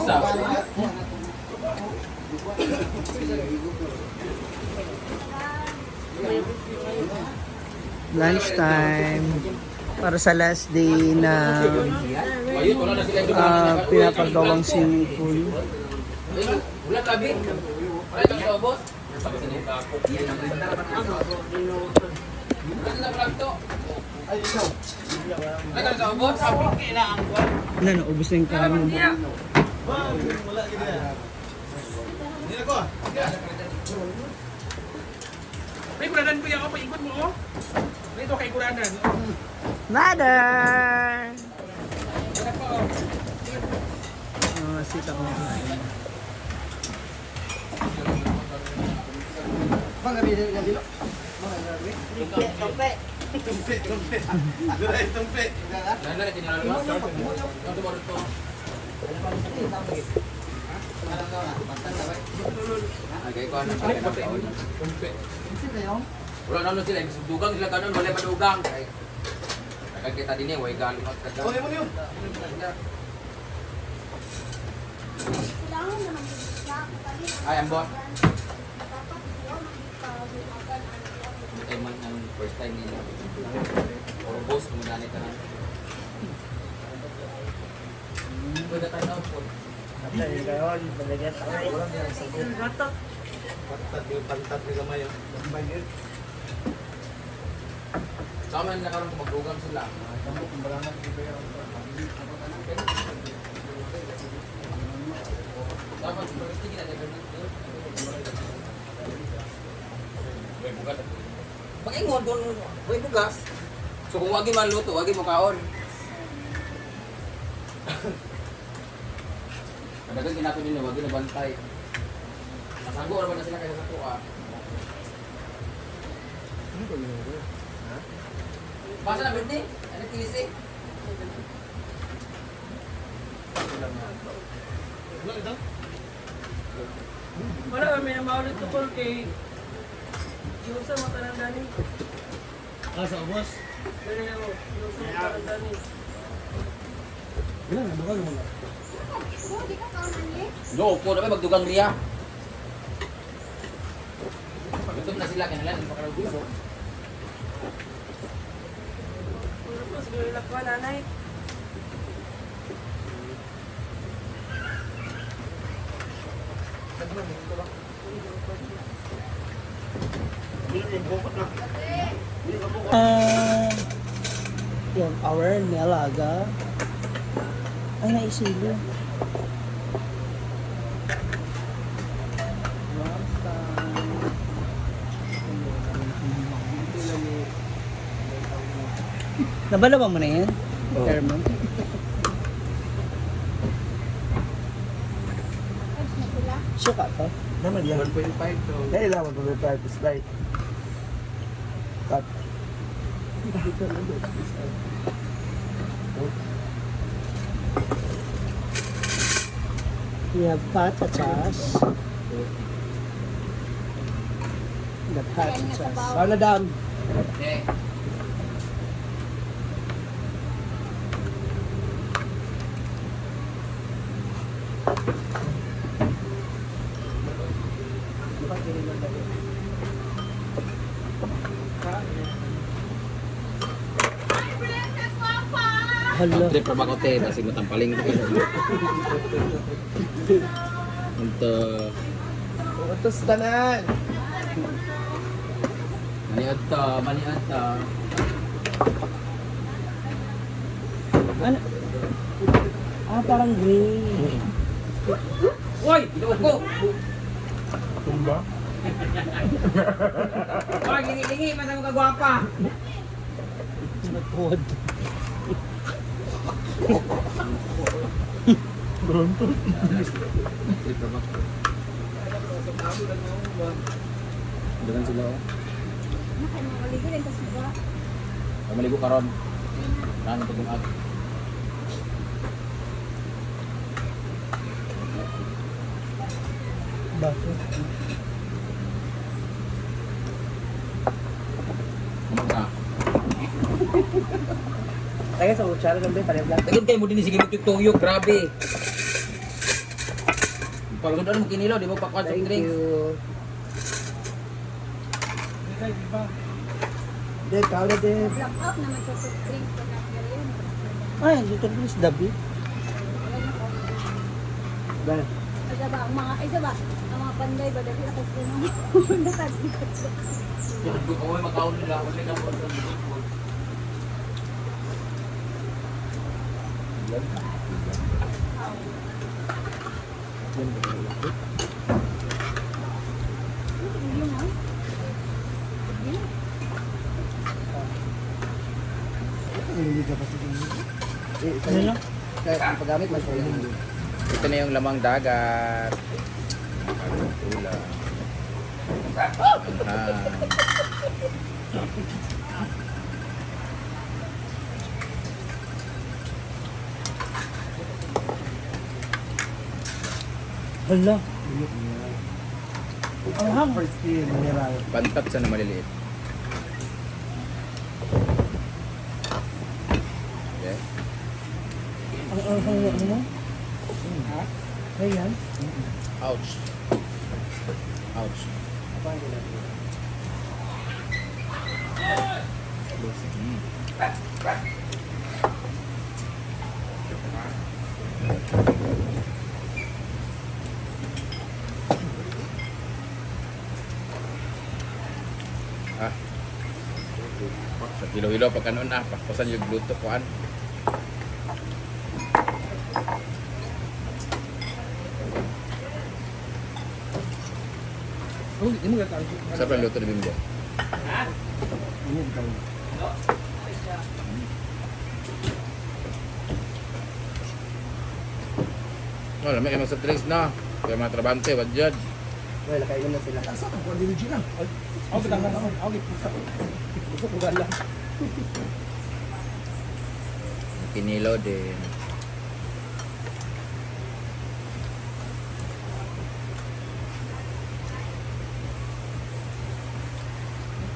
Isa. Lunchtime. Para sa last day na Ayun, wala na sila. pinapagawang swimming pool. Wala tabi. Wala ito sa boss. Wala na vlog to. Wala ka sa boss. Wala na, ubos na yung karan mo. May kuranan ko yan ako, paikot mo oh. May ito kay kuranan. Mother! Wala pa oh. Sita ko. Wala na, tinalo mo. Ito mo ito. Agay ko ano sila kaon. Wala na sila, dugang sila kanon, wala pa dugang. Kaya kita din eh, way galing at kada. Oy mo niyo. Ay, ang boss. Ay, man ang first time nila. Or boss, kung ganit ka na. Pwede tayo na po. Sama na karon kung magdugang sila. Dapat sige na dito. Mag-ingon doon, way bugas. So kung wagi man luto, wagi mo kaon. Kadagan ginato ninyo, wagi na bantay. Nasago naman na sila kaysa sa tuwa. Basa na birthday? Ano tisi? Wala kami na maulit tukol kay Yusa Matarandani. Sa ubos? Dali ako, Yusa Matarandani. No, po na magdugang riya. Gutom na sila, kailangan hindi pa karaguso. Tapos gulak ko nanay. Yung our nilaga. Ay, naisilo. Nabalawa mo na yan? Oo. Herman? Suka to? Naman yan. 1.5 to. Kailangan mo may practice light. Cut. We have patatas. The patatas. Sana dam. Okay. Hala. Trip pa ako te, kasi matampaling ko kayo. Untuk Utos tanan. maniat ta. Ano? Parang green. Woy, iluwas ko. Tumba? Woy, lingi-lingi, masang kagwapa. Nagpuwad. Grunto. Trip pa ba? Dengan sila oh. Maligo karon. Nang pagbuhat. Bakit? Kumaka. Tayo sa kutsara lang din, parang black. Tagin kayo mo din sige magtutuyok, grabe. Kalau doon mo kinilaw, di mo pa soft Thank drinks. you. Hindi, di ba? Hindi, ikaw na din. Black out naman sa soft drink ko na yan. Ay, dito rin sa Dabi. Ba? Isa ba, ang mga panday ba dahil ako ko nung nakalikat ko. Kung may makaon nila, wala na mo. Yung ha? Hindi ka pa sa Ano lang? Kaya ang paggamit mas wala. Ito na yung lamang dagat. Ulam. Anghang. Hala. Ang hang first skin, mineral. Bantat sa na maliliit. Okay. Ano mo? Ha? Ayan. Ouch. Ouch. Ah. Sa kilo-kilo pag ano na, pakpasan yung gluto ko an. Oh, ini mo ka Sa pa luto ni Bimbo. Ini tayo. Wala, may mga sa drinks na. Kaya mga trabante, wadjad. Wala kayo na sila. Asa ka po din na. Ako kita na ako. Ako kita. Gusto ko gala. Kinilaw din.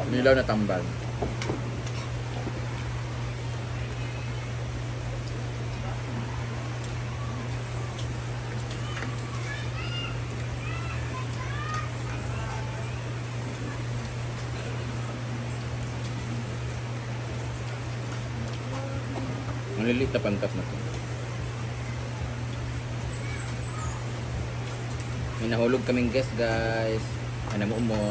Kinilaw na tambal. Maliliit na pantas na to. May nahulog kaming guest guys. Ano mo mo.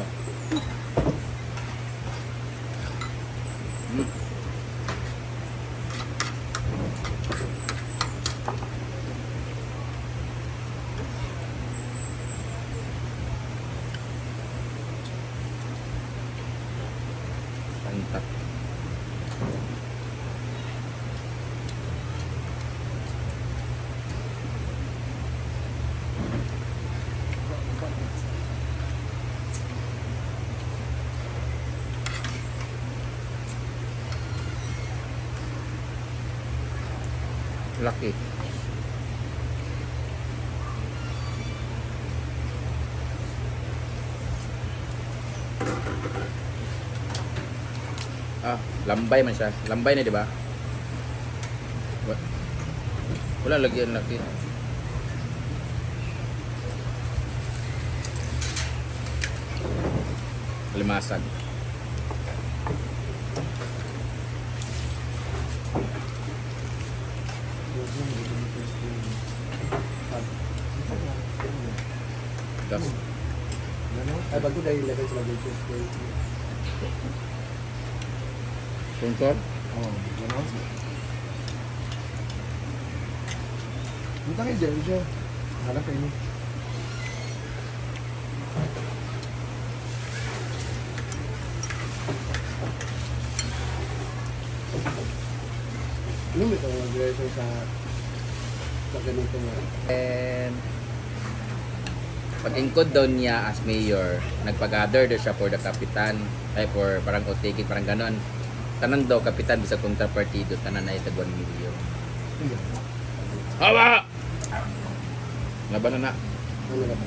Pantat. Laki. Ah, lambay man siya. Lambay na, di ba? Wala lagi ang laki. Limasag. Gas. Ay, bago dahil level sila dito. Sponsor? Oh, gano'n. Buta kayo dyan siya. Hanap kayo ni. Ano may ito mag-reason sa ganito nga? And pag-ingkod daw niya as mayor, nagpag-gather daw siya for the kapitan, ay for parang otikit, parang ganon. Tanan daw kapitan bisa kontrapartido, tanan na ita 1 million. Hawa! Laban na na. Ano na ba?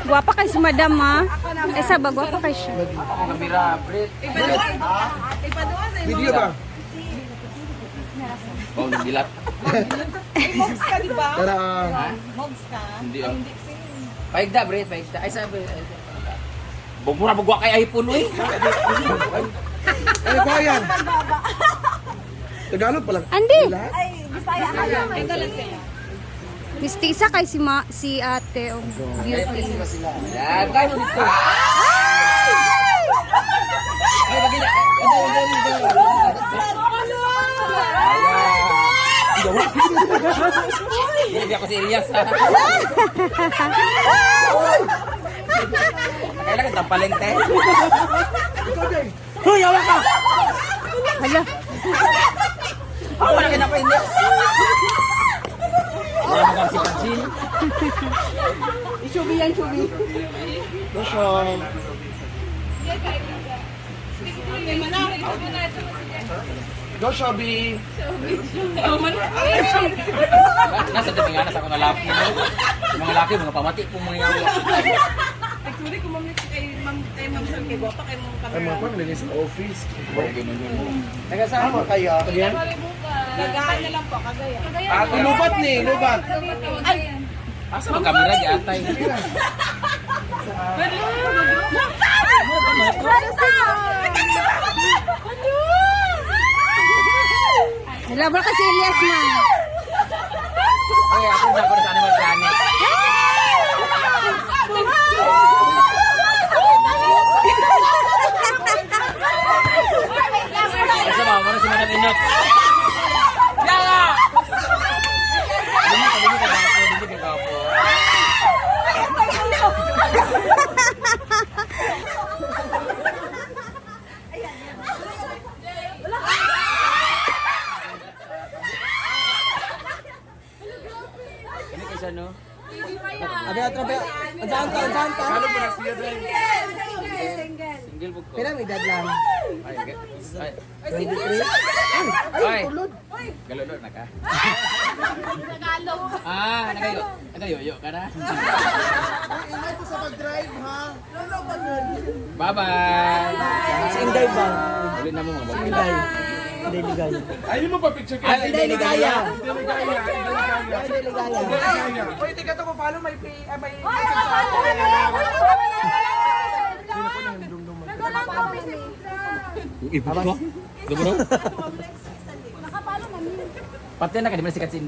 Guwapa kay si madam ha. Esa ba guwapa kay siya? Kamera, Brit. Video ba? Oh, nagbilat. Para Hindi ah. Paigda, Brit, paigda. Ay, sabi. Bumura-bugwa kay iPhone, eh. ano ba yan? Tagalog pala. Andi. Lahat? Mistisa kay si ate o beauty. Yan, tayo dito. Ay, lagi na. Hindi ako serious, ha? Kailangan tampalin, te. Ikaw, Jay. Hoy, awa ka! Hala. Wala ka na pa, hindi. Wala mo kang si Pajin. Go, Shelby. Nasa tabi nga, nasa mga laki, no? Mga laki, mga pamati po mga yawa. Actually, kung mamit kay Ma'am Sam, kay Guwapa, kay Ma'am Ay, mga pa, nalagay sa office. Okay, nun yun. Taga-sama kayo? Gagaan na lang po, kagaya. Lubat ni, lubat. Asa ba kamera di atay? Hala ba kasi Elias man? Okay, ako na ako na sa Animal Planet. Asa ba? Muna si Madam Inot. Yala! Dili ka gapo. Kani kaysa no? Abi atro ba? Ansan ta? Halo mo na siya dai. Single book ko. Pila may edad lang? Ay. 23? Ay. Galulod na ka. Tagalog. Ah, nagayo ka na. Inay ko sa mag-drive, ha? Bye-bye. Si Inday ba? Ulit na mo mga Si bagay. Inday. Inday Ligaya. Ayun mo pa picture Ay, hindi ligaya. Inday Ligaya. Uy, tika to ko follow may may Ibig ko. Dobro. Pati na ka di man sikat si